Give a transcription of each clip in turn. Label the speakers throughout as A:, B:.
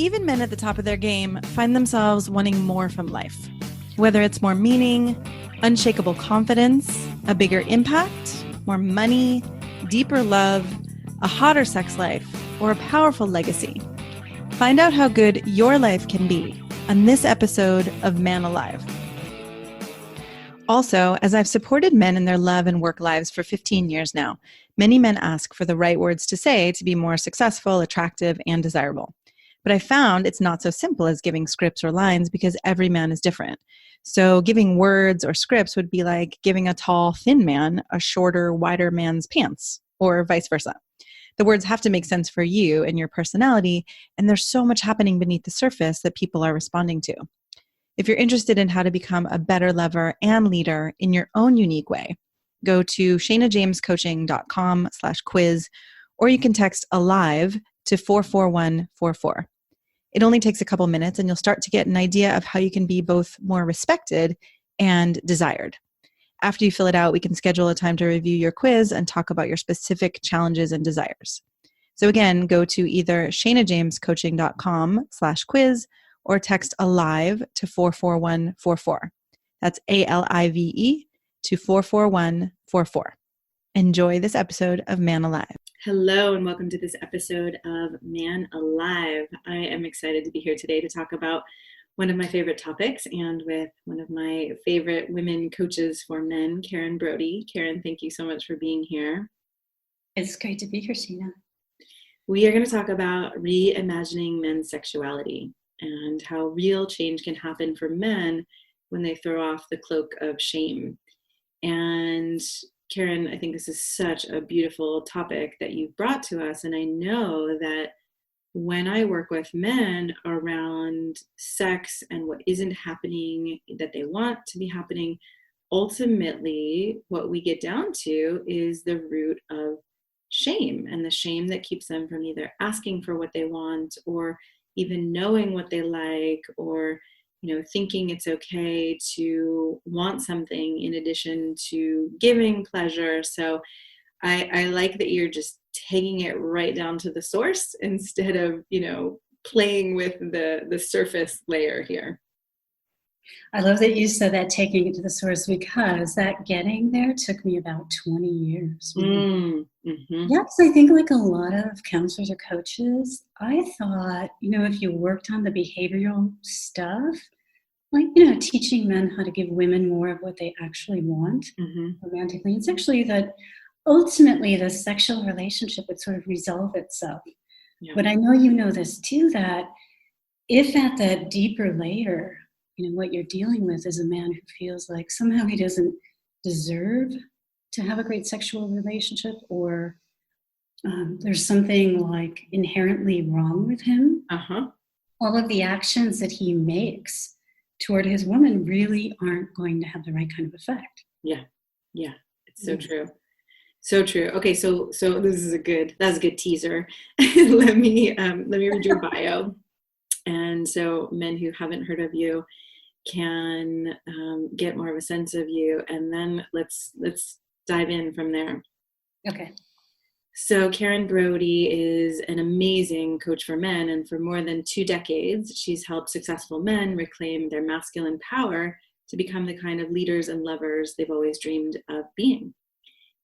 A: Even men at the top of their game find themselves wanting more from life. Whether it's more meaning, unshakable confidence, a bigger impact, more money, deeper love, a hotter sex life, or a powerful legacy. Find out how good your life can be on this episode of Man Alive. Also, as I've supported men in their love and work lives for 15 years now, many men ask for the right words to say to be more successful, attractive, and desirable. But I found it's not so simple as giving scripts or lines because every man is different. So giving words or scripts would be like giving a tall, thin man a shorter, wider man's pants, or vice versa. The words have to make sense for you and your personality, and there's so much happening beneath the surface that people are responding to. If you're interested in how to become a better lover and leader in your own unique way, go to shanajamescoaching.com/quiz, or you can text ALIVE to 44144. It only takes a couple minutes and you'll start to get an idea of how you can be both more respected and desired. After you fill it out, we can schedule a time to review your quiz and talk about your specific challenges and desires. So again, go to either shanajamescoaching.com/quiz or text ALIVE to 44144. That's ALIVE to 44144. Enjoy this episode of Man Alive. Hello, and welcome to this episode of Man Alive. I am excited to be here today to talk about one of my favorite topics and with one of my favorite women coaches for men, Karen Brody. Karen, thank you so much for being here.
B: It's great to be here, Sheena.
A: We are going to talk about reimagining men's sexuality and how real change can happen for men when they throw off the cloak of shame. And Karen, I think this is such a beautiful topic that you've brought to us. And I know that when I work with men around sex and what isn't happening that they want to be happening, ultimately what we get down to is the root of shame, and the shame that keeps them from either asking for what they want or even knowing what they like, or thinking it's okay to want something in addition to giving pleasure. So I like that you're just taking it right down to the source instead of playing with the surface layer here.
B: I love that you said that, taking it to the source, because that getting there took me about 20 years.
A: Mm-hmm.
B: Yes, I think like a lot of counselors or coaches, I thought, if you worked on the behavioral stuff, like, teaching men how to give women more of what they actually want romantically, it's actually that ultimately the sexual relationship would sort of resolve itself.
A: Yeah.
B: But I know you know this too, that if at that deeper layer, what you're dealing with is a man who feels like somehow he doesn't deserve to have a great sexual relationship, or there's something like inherently wrong with him, all of the actions that he makes toward his woman really aren't going to have the right kind of effect.
A: Yeah. It's so true. So true. Okay, so that's a good teaser. let me read your bio. And so men who haven't heard of you can get more of a sense of you, and then let's dive in from there.
B: Okay.
A: So Karen Brody is an amazing coach for men, and for more than 2 decades, she's helped successful men reclaim their masculine power to become the kind of leaders and lovers they've always dreamed of being.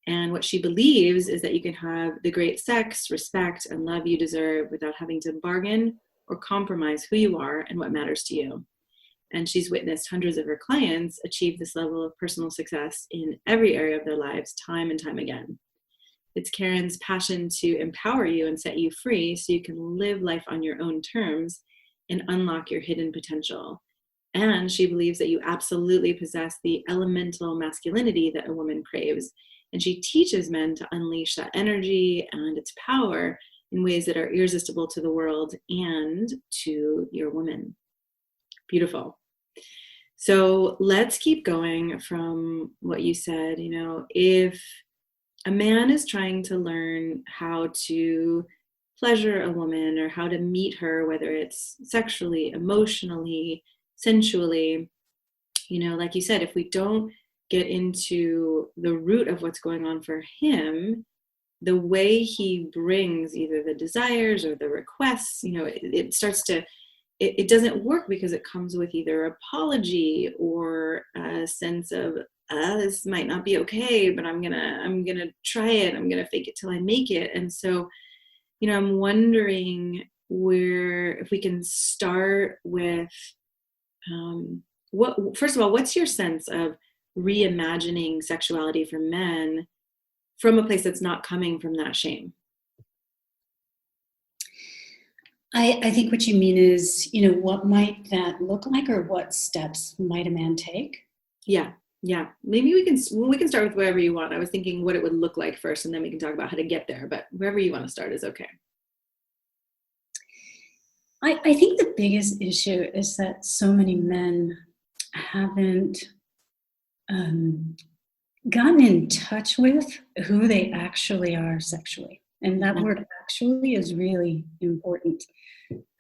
A: And what she believes is that you can have the great sex, respect, and love you deserve without having to bargain or compromise who you are and what matters to you. And she's witnessed hundreds of her clients achieve this level of personal success in every area of their lives, time and time again. It's Karen's passion to empower you and set you free so you can live life on your own terms and unlock your hidden potential. And she believes that you absolutely possess the elemental masculinity that a woman craves. And she teaches men to unleash that energy and its power in ways that are irresistible to the world and to your woman. Beautiful. So let's keep going from what you said. If a man is trying to learn how to pleasure a woman or how to meet her, whether it's sexually, emotionally, sensually, like you said, if we don't get into the root of what's going on for him, the way he brings either the desires or the requests, it starts to, it doesn't work because it comes with either apology or a sense of, this might not be okay, but I'm gonna try it. I'm gonna fake it till I make it. And so, I'm wondering if we can start with, first of all, what's your sense of reimagining sexuality for men from a place that's not coming from that shame?
B: I think what you mean is, what might that look like, or what steps might a man take?
A: Yeah. Maybe we can start with wherever you want. I was thinking what it would look like first, and then we can talk about how to get there. But wherever you want to start is okay.
B: I think the biggest issue is that so many men haven't gotten in touch with who they actually are sexually. And that word actually is really important.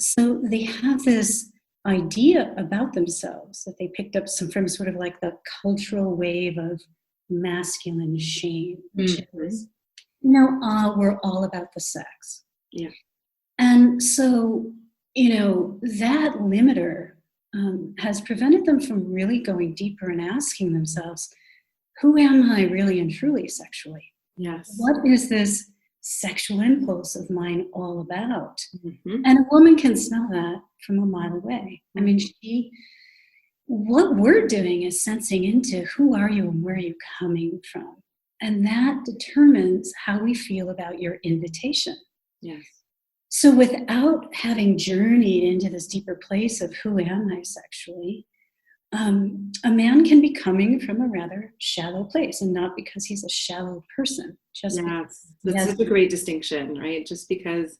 B: So they have this idea about themselves that they picked up from sort of like the cultural wave of masculine shame, which is, we're all about the sex.
A: Yeah.
B: And so, that limiter has prevented them from really going deeper and asking themselves, who am I really and truly sexually?
A: Yes.
B: What is this sexual impulse of mine all about?
A: Mm-hmm.
B: And a woman can smell that from a mile away. I mean, what we're doing is sensing into who are you and where are you coming from? And that determines how we feel about your invitation.
A: Yes.
B: So without having journeyed into this deeper place of who am I sexually, a man can be coming from a rather shallow place, and not because he's a shallow person.
A: That's such a great distinction, right? Just because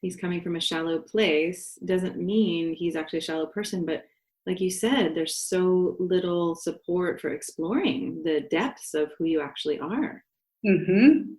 A: he's coming from a shallow place doesn't mean he's actually a shallow person. But like you said, there's so little support for exploring the depths of who you actually are.
B: Mm-hmm.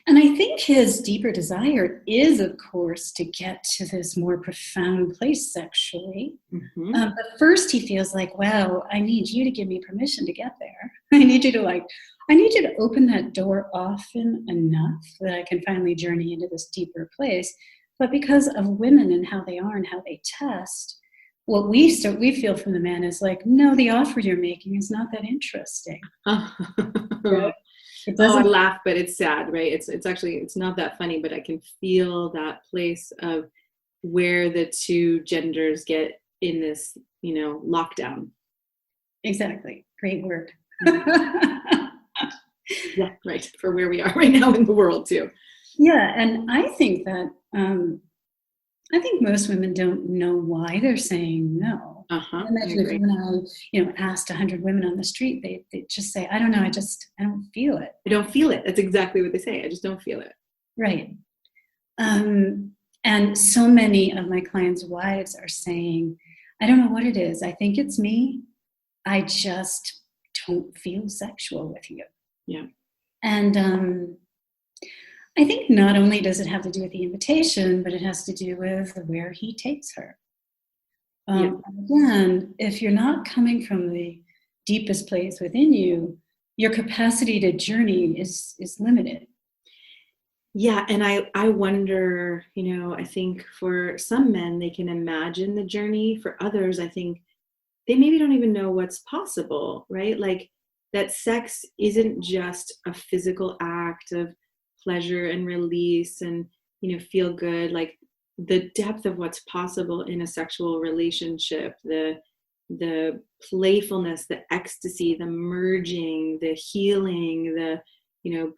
B: And I think his deeper desire is, of course, to get to this more profound place sexually.
A: Mm-hmm.
B: But first he feels like, wow, I need you to give me permission to get there. I need you to open that door often enough that I can finally journey into this deeper place. But because of women and how they are and how they test, what we feel from the man is like, no, the offer you're making is not that interesting. Right?
A: I laugh, but it's sad, right? It's not that funny, but I can feel that place of where the two genders get in this, lockdown.
B: Exactly. Great word.
A: Yeah, right. For where we are right now in the world too.
B: Yeah. And I think that, most women don't know why they're saying no.
A: Uh-huh.
B: Imagine if you and I, asked 100 women on the street, they just say, I don't know, I don't feel it.
A: I don't feel it. That's exactly what they say. I just don't feel it.
B: Right. And so many of my clients' wives are saying, I don't know what it is. I think it's me. I just don't feel sexual with you.
A: Yeah.
B: And I think not only does it have to do with the invitation, but it has to do with where he takes her. Again, if you're not coming from the deepest place within you, your capacity to journey is limited.
A: Yeah, and I wonder, I think for some men, they can imagine the journey. For others, I think they maybe don't even know what's possible, right? Like that sex isn't just a physical act of pleasure and release and, feel good. Like the depth of what's possible in a sexual relationship, the playfulness, the ecstasy, the merging, the healing, the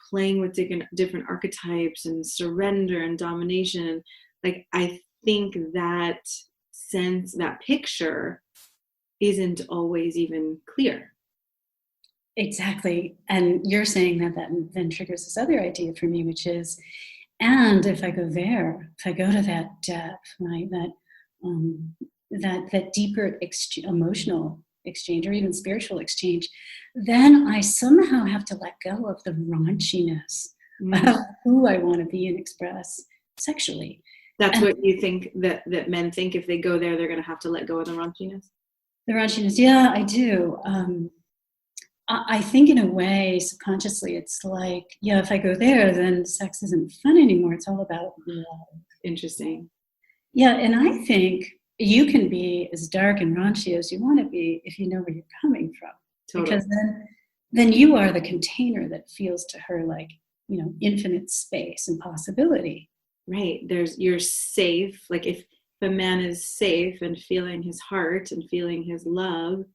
A: playing with different archetypes and surrender and domination. Like, I think that sense, that picture isn't always even clear.
B: Exactly. And you're saying that then triggers this other idea for me, which is, and if I go there, if I go to that depth, right, that deeper emotional exchange or even spiritual exchange, then I somehow have to let go of the raunchiness of who I want to be and express sexually.
A: That's what you think that men think if they go there, they're going to have to let go of the raunchiness?
B: The raunchiness, yeah, I do. I think in a way, subconsciously, it's like, yeah, if I go there, then sex isn't fun anymore. It's all about love.
A: Interesting.
B: Yeah, and I think you can be as dark and raunchy as you want to be if you know where you're coming from.
A: Totally.
B: Because then you are the container that feels to her like, infinite space and possibility.
A: Right. You're safe. Like if the man is safe and feeling his heart and feeling his love,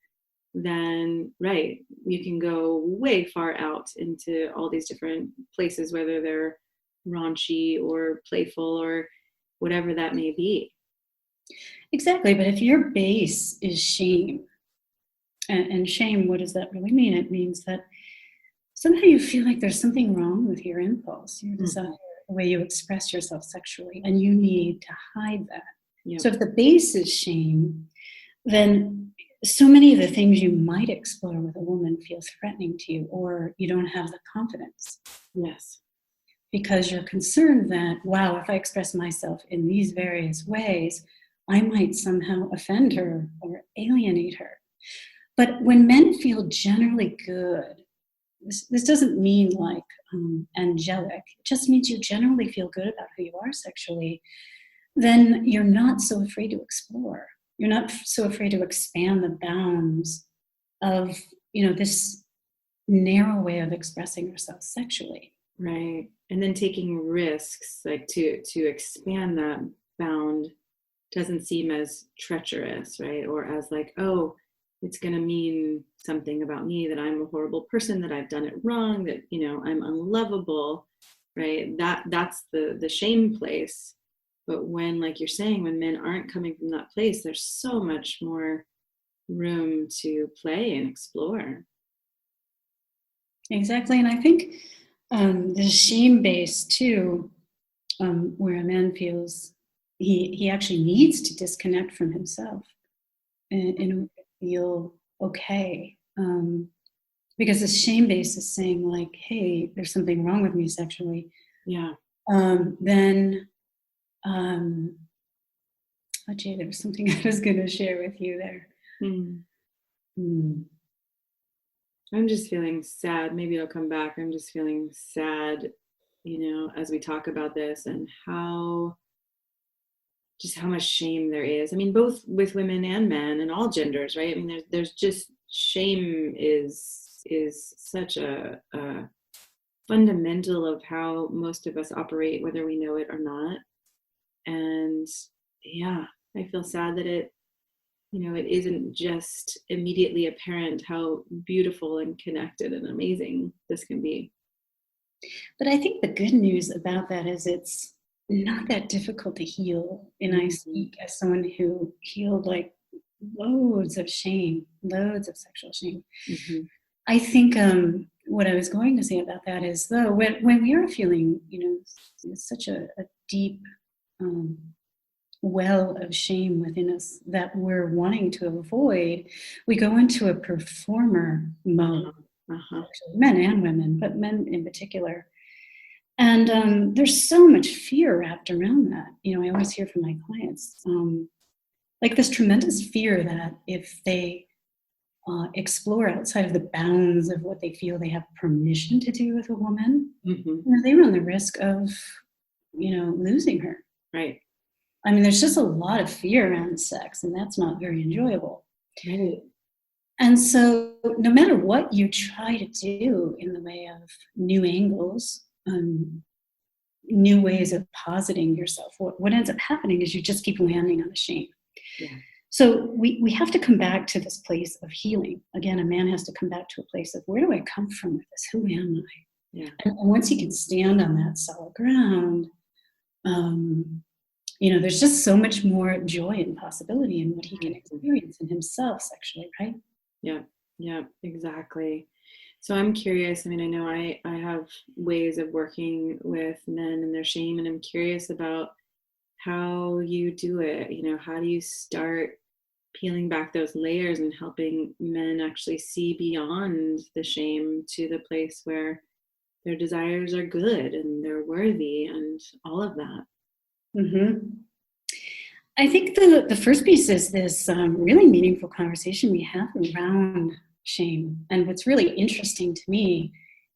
A: then right, you can go way far out into all these different places, whether they're raunchy or playful or whatever that may be.
B: Exactly. But if your base is shame, and shame, what does that really mean? It means that somehow you feel like there's something wrong with your impulse, your desire, the way you express yourself sexually, and you need to hide that.
A: Yep.
B: So if the base is shame, then so many of the things you might explore with a woman feel threatening to you, or you don't have the confidence.
A: Yes.
B: Because you're concerned that, wow, if I express myself in these various ways, I might somehow offend her or alienate her. But when men feel generally good, this doesn't mean like angelic, it just means you generally feel good about who you are sexually, then you're not so afraid to explore. You're not so afraid to expand the bounds of, this narrow way of expressing yourself sexually.
A: Right. And then taking risks, like to expand that bound doesn't seem as treacherous, right? Or as like, oh, it's going to mean something about me, that I'm a horrible person, that I've done it wrong, that, I'm unlovable, right? That's the shame place. But when, like you're saying, when men aren't coming from that place, there's so much more room to play and explore.
B: Exactly. And I think the shame base too, where a man feels he actually needs to disconnect from himself in order to feel okay. Because the shame base is saying like, hey, there's something wrong with me sexually.
A: Yeah.
B: Then, oh gee, there was something I was going to share with you there.
A: I'm just feeling sad. Maybe it'll come back. I'm just feeling sad, as we talk about this, and how much shame there is. I mean, both with women and men and all genders, right? I mean, there's just shame is such a fundamental of how most of us operate, whether we know it or not. And yeah, I feel sad that it isn't just immediately apparent how beautiful and connected and amazing this can be.
B: But I think the good news about that is it's not that difficult to heal. And I speak as someone who healed like loads of shame, loads of sexual shame.
A: Mm-hmm.
B: I think what I was going to say about that is, though, when we are feeling, such a deep well of shame within us that we're wanting to avoid, we go into a performer mode. Men and women, but men in particular. And there's so much fear wrapped around that. I always hear from my clients, like this tremendous fear that if they explore outside of the bounds of what they feel they have permission to do with a woman, they run the risk of, losing her.
A: Right.
B: I mean, there's just a lot of fear around sex, and that's not very enjoyable.
A: Right.
B: And so no matter what you try to do in the way of new angles, new ways of positing yourself, what ends up happening is you just keep landing on the shame.
A: Yeah.
B: So we have to come back to this place of healing. Again, a man has to come back to a place of, where do I come from with this? Who am I?
A: Yeah.
B: And once he can stand on that solid ground, there's just so much more joy and possibility in what he can experience in himself sexually, right?
A: Yeah, exactly. So I'm curious. I mean, I know I have ways of working with men and their shame, and I'm curious about how you do it. How do you start peeling back those layers and helping men actually see beyond the shame to the place where their desires are good and they're worthy and all of that?
B: Mm-hmm. I think the first piece is this really meaningful conversation we have around shame. And what's really interesting to me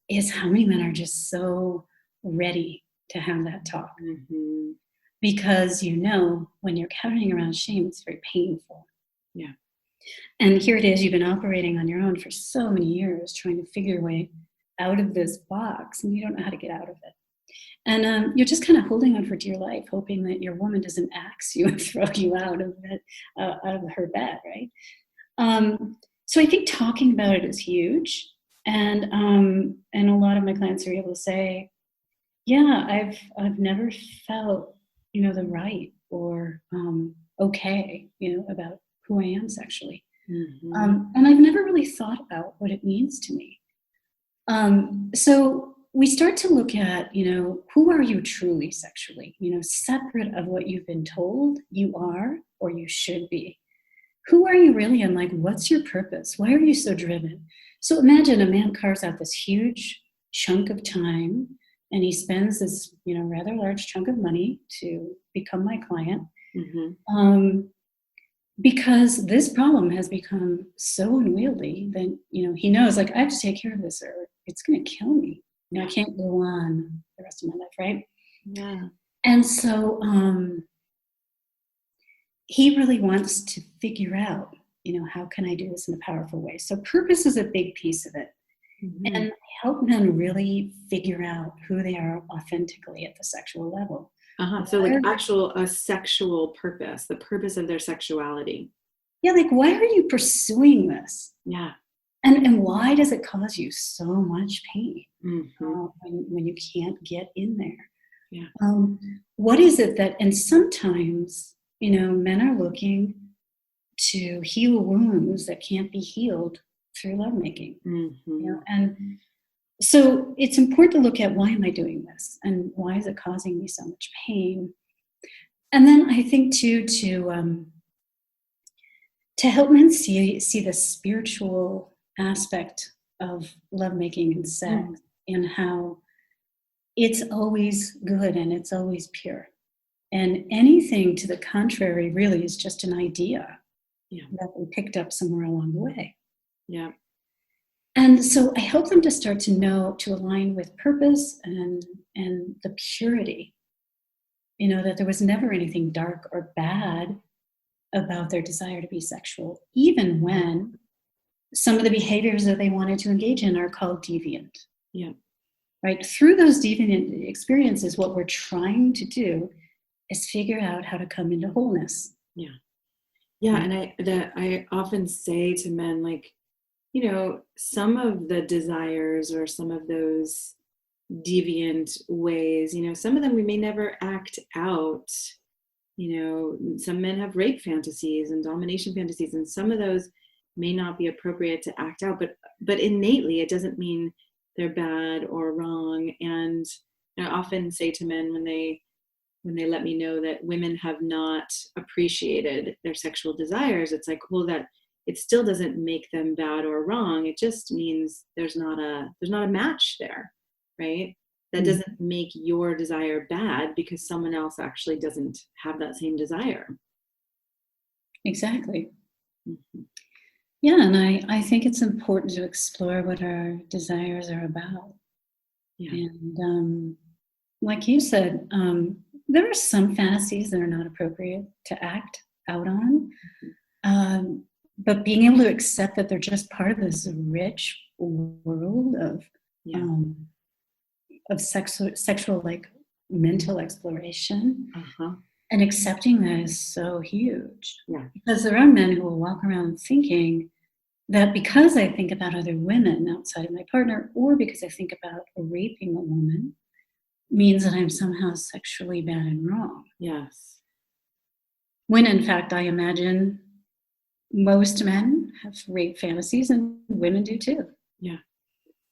B: is how many men are just so ready to have that talk.
A: Mm-hmm.
B: Because when you're carrying around shame, it's very painful.
A: Yeah.
B: And here it is, you've been operating on your own for so many years, trying to figure your way out of this box, and you don't know how to get out of it. And you're just kind of holding on for dear life, hoping that your woman doesn't axe you and throw you out of her bed, right? So I think talking about it is huge. And a lot of my clients are able to say, yeah, I've never felt, the right or okay, about who I am sexually.
A: Mm-hmm.
B: And I've never really thought about what it means to me. So we start to look at, who are you truly sexually, separate of what you've been told you are or you should be. Who are you really? And like, what's your purpose? Why are you so driven? So imagine a man carves out this huge chunk of time and he spends this, rather large chunk of money to become my client.
A: Mm-hmm.
B: Because this problem has become so unwieldy that, he knows, like, I have to take care of this or it's going to kill me. I can't go on the rest of my life, right?
A: Yeah.
B: And so he really wants to figure out, how can I do this in a powerful way? So purpose is a big piece of it.
A: Mm-hmm.
B: And help men really figure out who they are authentically at the sexual level.
A: So like a sexual purpose, the purpose of their sexuality.
B: Yeah, like, why are you pursuing this?
A: Yeah.
B: And why does it cause you so much pain
A: Mm-hmm.
B: when you can't get in there?
A: Yeah.
B: What is it that, and sometimes, men are looking to heal wounds that can't be healed through lovemaking.
A: Mm-hmm.
B: And so it's important to look at, why am I doing this? And why is it causing me so much pain? And then I think too, to help men see the spiritual aspect of lovemaking and sex, and how it's always good and it's always pure. And anything to the contrary really is just an idea that we picked up somewhere along the way.
A: Yeah.
B: And so I help them to start to know, to align with purpose and the purity, that there was never anything dark or bad about their desire to be sexual, even when some of the behaviors that they wanted to engage in are called deviant.
A: Yeah.
B: Right? Through those deviant experiences, what we're trying to do is figure out how to come into wholeness.
A: Yeah. Yeah. And I often say to men, like, some of the desires or some of those deviant ways, some of them we may never act out. Some men have rape fantasies and domination fantasies, and some of those may not be appropriate to act out, but innately it doesn't mean they're bad or wrong. And I often say to men when they let me know that women have not appreciated their sexual desires, it's like, well, that it still doesn't make them bad or wrong. It just means there's not a match there, right? That doesn't make your desire bad because someone else actually doesn't have that same desire.
B: Exactly. Mm-hmm. Yeah, and I think it's important to explore what our desires are about. Yeah. And like you said, there are some fantasies that are not appropriate to act out on. But being able to accept that they're just part of this rich world of sexual like mental exploration, and accepting that is so huge. Yeah. Because there are men who will walk around thinking that because I think about other women outside of my partner, or because I think about raping a woman, means that I'm somehow sexually bad and wrong. Yes. When in fact, I imagine most men have rape fantasies and women do too. Yeah.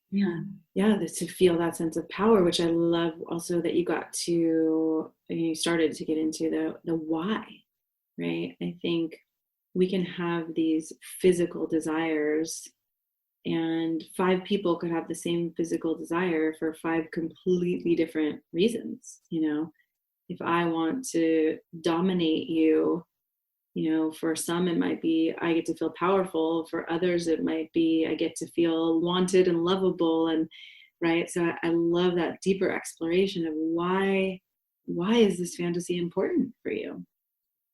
B: Yeah. Yeah, to feel that sense of power, which I love also that you started to get into the why, right? I think we can have these physical desires, and 5 people could have the same physical desire for 5 completely different reasons. If I want to dominate you,
A: For some, it might be, I get to feel powerful. For others, it might be, I get to feel wanted and lovable. And right. So I love that deeper exploration of why is this fantasy important for you?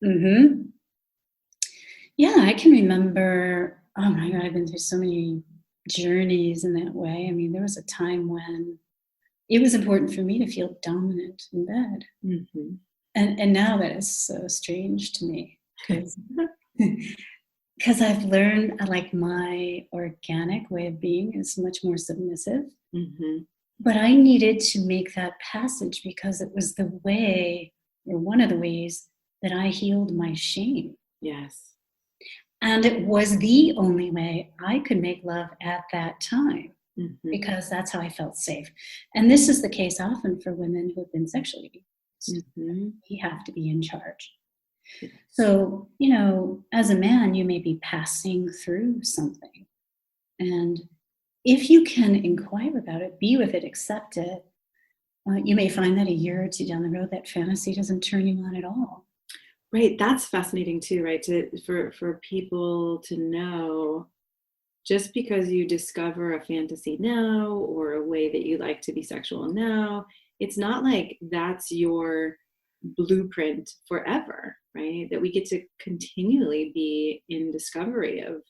B: Mm-hmm. Yeah, I can remember, oh my God, I've been through so many journeys in that way. I mean, there was a time when it was important for me to feel dominant in bed.
A: Mm-hmm.
B: And now that is so strange to me because I've learned like my organic way of being is much more submissive.
A: Mm-hmm.
B: But I needed to make that passage because it was the way, or one of the ways, that I healed my shame.
A: Yes.
B: And it was the only way I could make love at that time
A: Mm-hmm.
B: because that's how I felt safe. And this is the case often for women who have been sexually abused.
A: Mm-hmm.
B: We have to be in charge. So, as a man, you may be passing through something. And if you can inquire about it, be with it, accept it, you may find that a year or two down the road, that fantasy doesn't turn you on at all.
A: Right. That's fascinating too, right? For people to know, just because you discover a fantasy now or a way that you like to be sexual now, it's not like that's your blueprint forever, right? That we get to continually be in discovery of,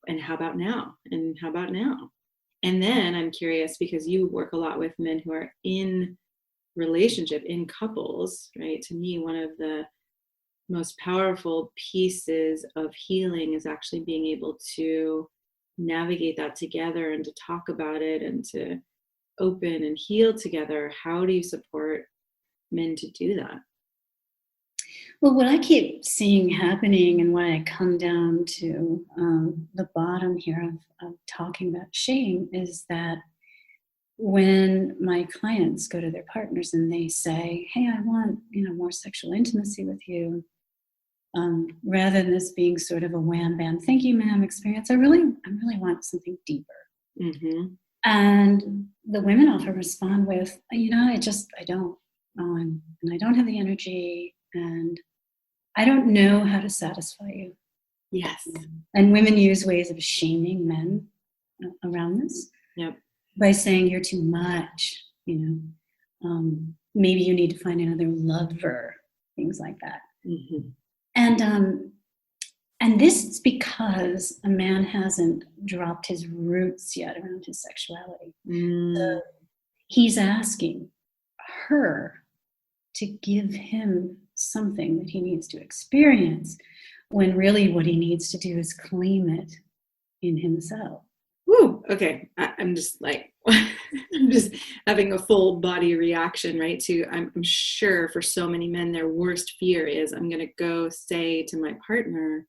A: and how about now? And how about now? And then I'm curious because you work a lot with men who are in relationship, in couples, right? To me, one of the most powerful pieces of healing is actually being able to navigate that together and to talk about it and to open and heal together. How do you support men to do that?
B: Well, what I keep seeing happening, and when I come down to the bottom here of talking about shame, is that when my clients go to their partners and they say, "Hey, I want more sexual intimacy with you," rather than this being sort of a wham bam, "Thank you, ma'am" experience, I really want something deeper.
A: Mm-hmm.
B: And the women often respond with, I don't, and I don't have the energy, and I don't know how to satisfy you.
A: Yes.
B: And women use ways of shaming men around this.
A: Yep.
B: By saying you're too much, maybe you need to find another lover, things like that.
A: Mm-hmm.
B: And this is because a man hasn't dropped his roots yet around his sexuality. So he's asking her to give him something that he needs to experience, when really what he needs to do is claim it in himself.
A: Woo, okay. I'm just like, I'm just having a full body reaction, right? I'm sure for so many men, their worst fear is I'm going to go say to my partner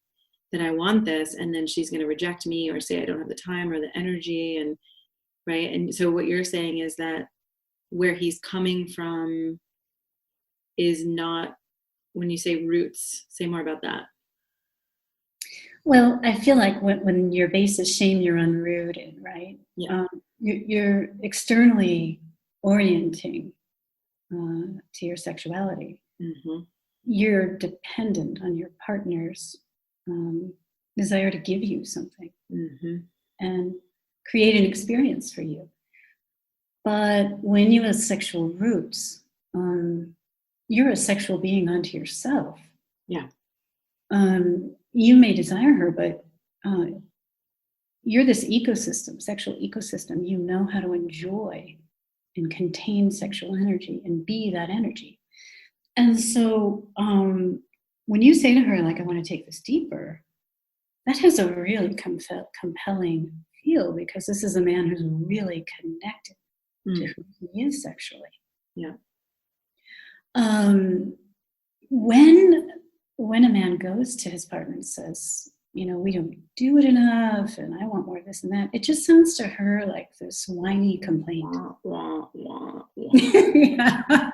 A: that I want this, and then she's going to reject me or say I don't have the time or the energy. And right. And so what you're saying is that where he's coming from is not, when you say roots, say more about that.
B: Well, I feel like when your base is shame, you're unrooted, right?
A: Yeah.
B: You're externally orienting to your sexuality.
A: Mm-hmm.
B: You're dependent on your partner's desire to give you something and create an experience for you. But when you have sexual roots, you're a sexual being unto yourself.
A: Yeah.
B: You may desire her, but you're this ecosystem, sexual ecosystem. You know how to enjoy and contain sexual energy and be that energy. And so when you say to her, like, I want to take this deeper, that has a really compelling feel, because this is a man who's really connected to who he is sexually.
A: Yeah.
B: When a man goes to his partner and says, we don't do it enough, and I want more of this and that, it just sounds to her like this whiny complaint.
A: Wah, wah, wah.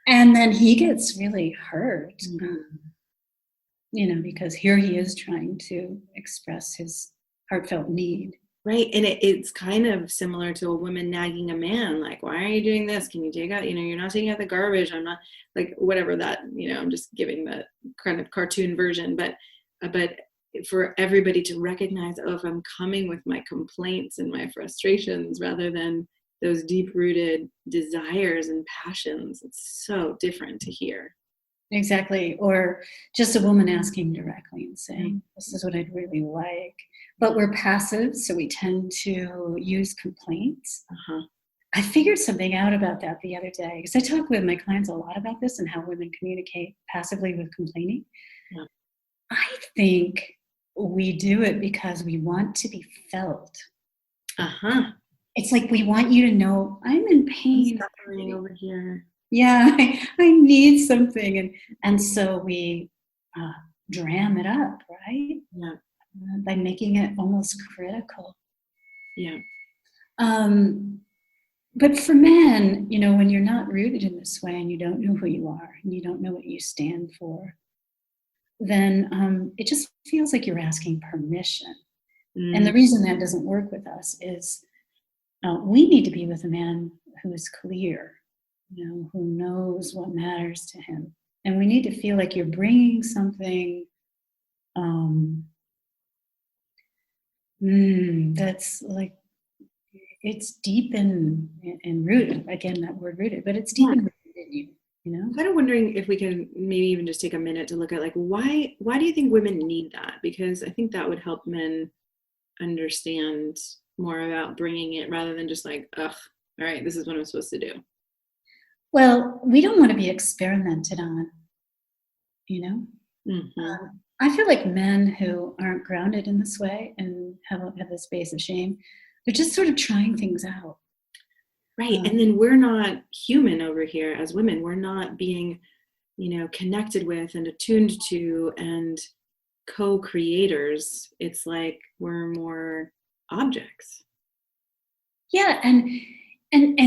B: And then he gets really hurt, because here he is trying to express his heartfelt need.
A: Right. And it's kind of similar to a woman nagging a man, like, why are you doing this? Can you take out, you're not taking out the garbage. I'm not, like, whatever that, I'm just giving the kind of cartoon version, but for everybody to recognize, oh, if I'm coming with my complaints and my frustrations rather than those deep rooted desires and passions, it's so different to hear.
B: Exactly. Or just a woman asking directly and saying, this is what I'd really like. But we're passive, so we tend to use complaints.
A: Uh-huh.
B: I figured something out about that the other day, because I talk with my clients a lot about this and how women communicate passively with complaining.
A: Yeah.
B: I think we do it because we want to be felt.
A: Uh-huh.
B: It's like we want you to know, I'm in pain.
A: I'm suffering over here.
B: Yeah, I need something. And so we dram it up, right?
A: Yeah.
B: By making it almost critical.
A: Yeah.
B: But for men, when you're not rooted in this way and you don't know who you are and you don't know what you stand for, then it just feels like you're asking permission. And the reason that doesn't work with us is we need to be with a man who is clear, who knows what matters to him. And we need to feel like you're bringing something that's like, it's deep and rooted. Again, that word rooted, but it's deep and rooted in you.
A: I'm kind of wondering if we can maybe even just take a minute to look at, like, why do you think women need that? Because I think that would help men understand more about bringing it rather than just like, ugh, all right, this is what I'm supposed to do.
B: Well, we don't want to be experimented on,
A: Mm-hmm.
B: I feel like men who aren't grounded in this way and have this base of shame, they're just sort of trying things out.
A: Right. And then we're not human over here as women. We're not being, connected with and attuned to and co-creators. It's like we're more objects.
B: Yeah. And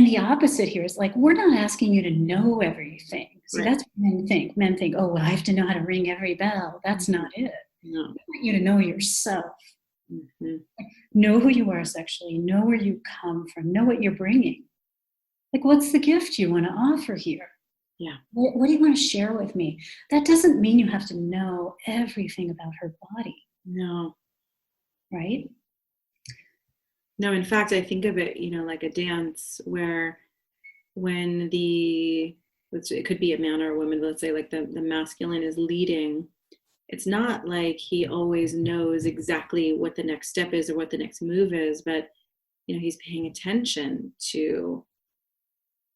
B: the opposite here is like, we're not asking you to know everything. See,
A: Right.
B: that's what men think. Men think, oh, well, I have to know how to ring every bell. That's not it.
A: No.
B: We want you to know yourself.
A: Mm-hmm.
B: Know who you are sexually. Know where you come from. Know what you're bringing. Like, what's the gift you want to offer here?
A: Yeah.
B: What do you want to share with me? That doesn't mean you have to know everything about her body.
A: No.
B: Right?
A: No, in fact, I think of it, like a dance where when it could be a man or a woman, let's say, like the masculine is leading, it's not like he always knows exactly what the next step is or what the next move is, but he's paying attention to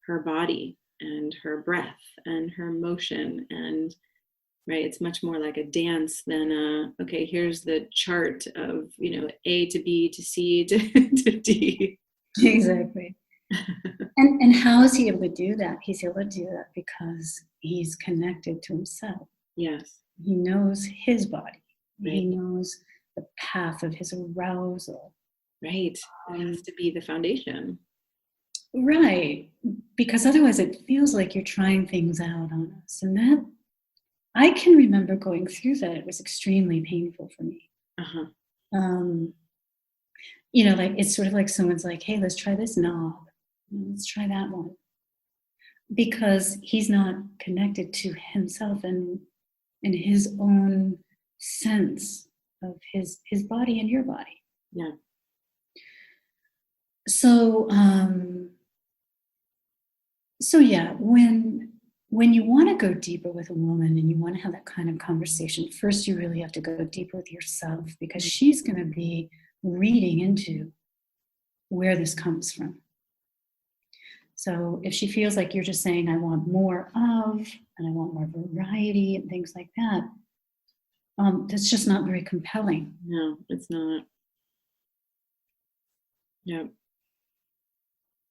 A: her body and her breath and her motion, and right, it's much more like a dance than okay, here's the chart of A to B to C to, to D.
B: Exactly. And how is he able to do that? He's able to do that because he's connected to himself.
A: Yes.
B: He knows his body.
A: Right.
B: He knows the path of his arousal.
A: Right. It has to be the foundation.
B: Right. Because otherwise it feels like you're trying things out on us. And that, I can remember going through that. It was extremely painful for me.
A: Uh-huh.
B: Like, it's sort of like someone's like, hey, let's try this knob. Let's try that one. Because he's not connected to himself and his own sense of his body and your body.
A: Yeah.
B: So yeah, when you want to go deeper with a woman and you want to have that kind of conversation, first you really have to go deeper with yourself, because she's going to be reading into where this comes from. So if she feels like you're just saying, I want more of, and I want more variety and things like that, that's just not very compelling.
A: No, it's not. Yeah.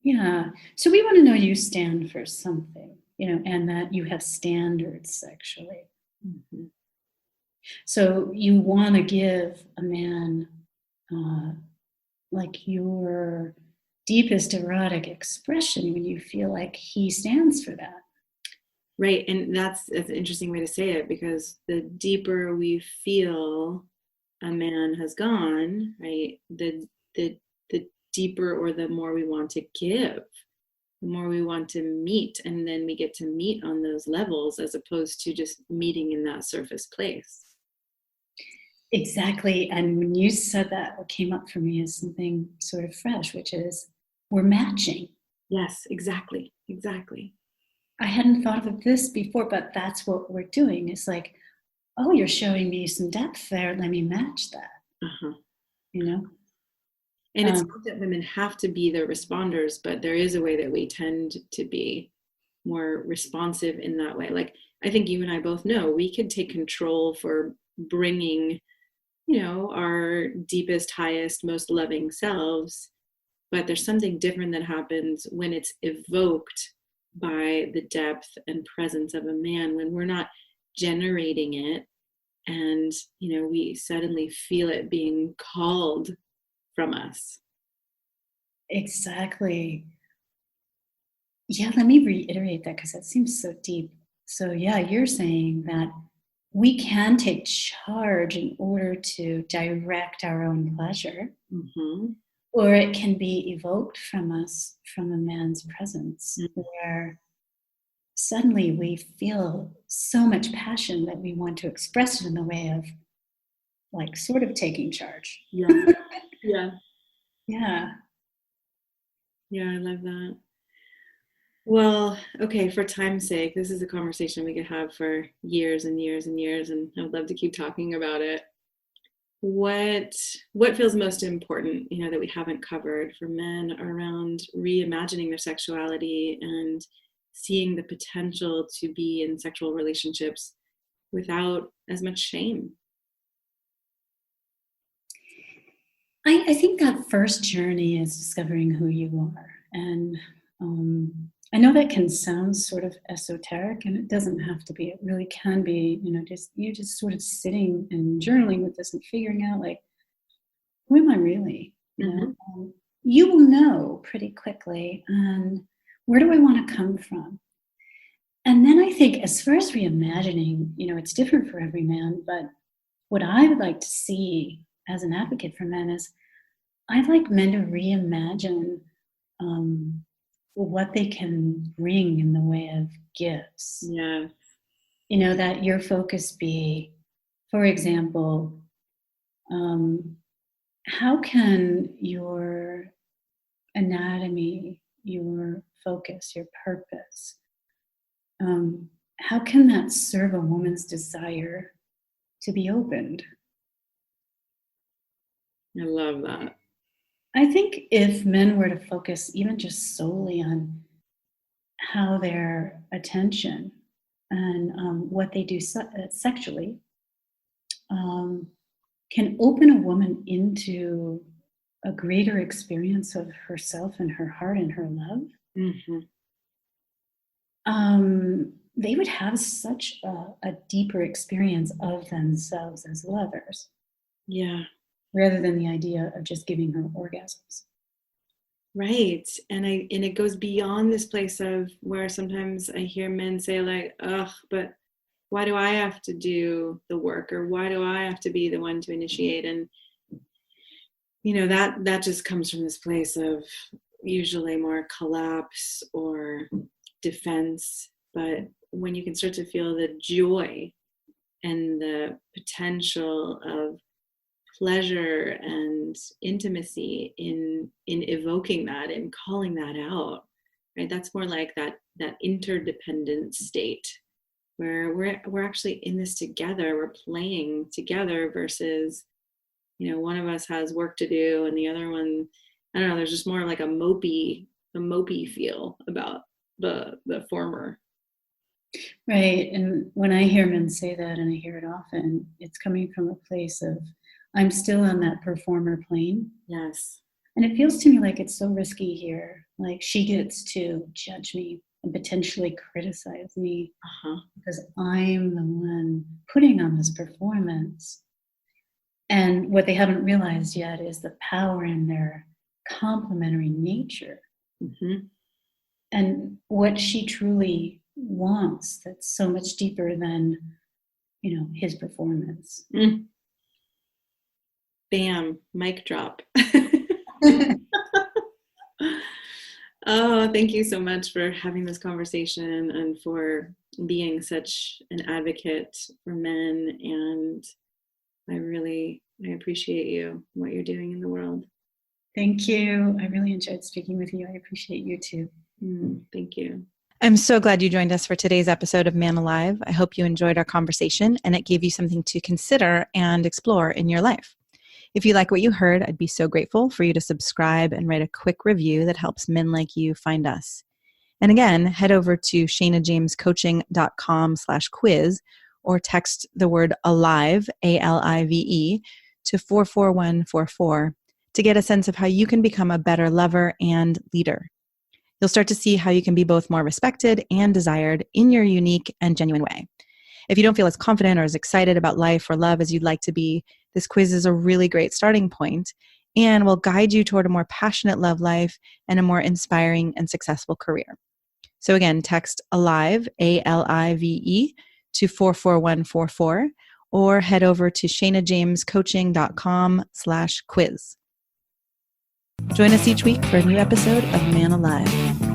B: Yeah. So we want to know you stand for something, and that you have standards sexually.
A: Mm-hmm.
B: So you want to give a man like your deepest erotic expression when you feel like he stands for that.
A: Right. And that's an interesting way to say it, because the deeper we feel a man has gone, right, the the deeper or the more we want to give, the more we want to meet, and then we get to meet on those levels as opposed to just meeting in that surface place.
B: Exactly. And when you said that, what came up for me is something sort of fresh, which is we're matching.
A: Yes, exactly.
B: I hadn't thought of this before, but that's what we're doing. It's like, oh, you're showing me some depth there. Let me match that.
A: Uh-huh.
B: You know?
A: And it's not that women have to be the responders, but there is a way that we tend to be more responsive in that way. Like, I think you and I both know we could take control for bringing, our deepest, highest, most loving selves, but there's something different that happens when it's evoked by the depth and presence of a man, when we're not generating it and, we suddenly feel it being called from us.
B: Exactly. Yeah, let me reiterate that because that seems so deep. So, yeah, you're saying that we can take charge in order to direct our own pleasure,
A: Mm-hmm.
B: or it can be evoked from us from a man's presence, where suddenly we feel so much passion that we want to express it in the way of, like, sort of taking charge.
A: Yeah. Yeah.
B: Yeah.
A: Yeah, I love that. Well, okay, for time's sake, this is a conversation we could have for years and years and years, and I would love to keep talking about it. What feels most important, that we haven't covered for men around reimagining their sexuality and seeing the potential to be in sexual relationships without as much shame?
B: I think that first journey is discovering who you are. And I know that can sound sort of esoteric, and it doesn't have to be. It really can be, just sort of sitting and journaling with this and figuring out, like, who am I really? You will know pretty quickly, and where do I want to come from? And then I think as far as reimagining, it's different for every man, but what I would like to see as an advocate for men is I'd like men to reimagine what they can bring in the way of gifts.
A: Yeah.
B: That your focus be, for example, how can your anatomy, your focus, your purpose, how can that serve a woman's desire to be opened?
A: I love that.
B: I think if men were to focus even just solely on how their attention and what they do sexually can open a woman into a greater experience of herself and her heart and her love,
A: Mm-hmm.
B: they would have such a deeper experience of themselves as lovers.
A: Yeah.
B: Rather than the idea of just giving her orgasms.
A: Right. And it goes beyond this place of where sometimes I hear men say, like, ugh, but why do I have to do the work, or why do I have to be the one to initiate? And that just comes from this place of usually more collapse or defense. But when you can start to feel the joy and the potential of pleasure and intimacy in evoking that and calling that out, right? That's more like that interdependent state where we're actually in this together, we're playing together versus one of us has work to do and the other one, I don't know, there's just more like a mopey feel about the former.
B: Right. And when I hear men say that, and I hear it often, it's coming from a place of, I'm still on that performer plane.
A: Yes.
B: And it feels to me like it's so risky here. Like she gets to judge me and potentially criticize me because I'm the one putting on this performance. And what they haven't realized yet is the power in their complementary nature.
A: Mm-hmm.
B: And what she truly wants that's so much deeper than, his performance.
A: Bam, mic drop. Oh, thank you so much for having this conversation and for being such an advocate for men. And I appreciate you, what you're doing in the world.
B: Thank you. I really enjoyed speaking with you. I appreciate you too.
A: Thank you.
C: I'm so glad you joined us for today's episode of Man Alive. I hope you enjoyed our conversation and it gave you something to consider and explore in your life. If you like what you heard, I'd be so grateful for you to subscribe and write a quick review that helps men like you find us. And again, head over to ShanaJamesCoaching.com/quiz or text the word ALIVE, ALIVE, to 44144 to get a sense of how you can become a better lover and leader. You'll start to see how you can be both more respected and desired in your unique and genuine way. If you don't feel as confident or as excited about life or love as you'd like to be, this quiz is a really great starting point and will guide you toward a more passionate love life and a more inspiring and successful career. So again, text ALIVE, ALIVE, to 44144 or head over to ShanaJamesCoaching.com/quiz. Join us each week for a new episode of Man Alive.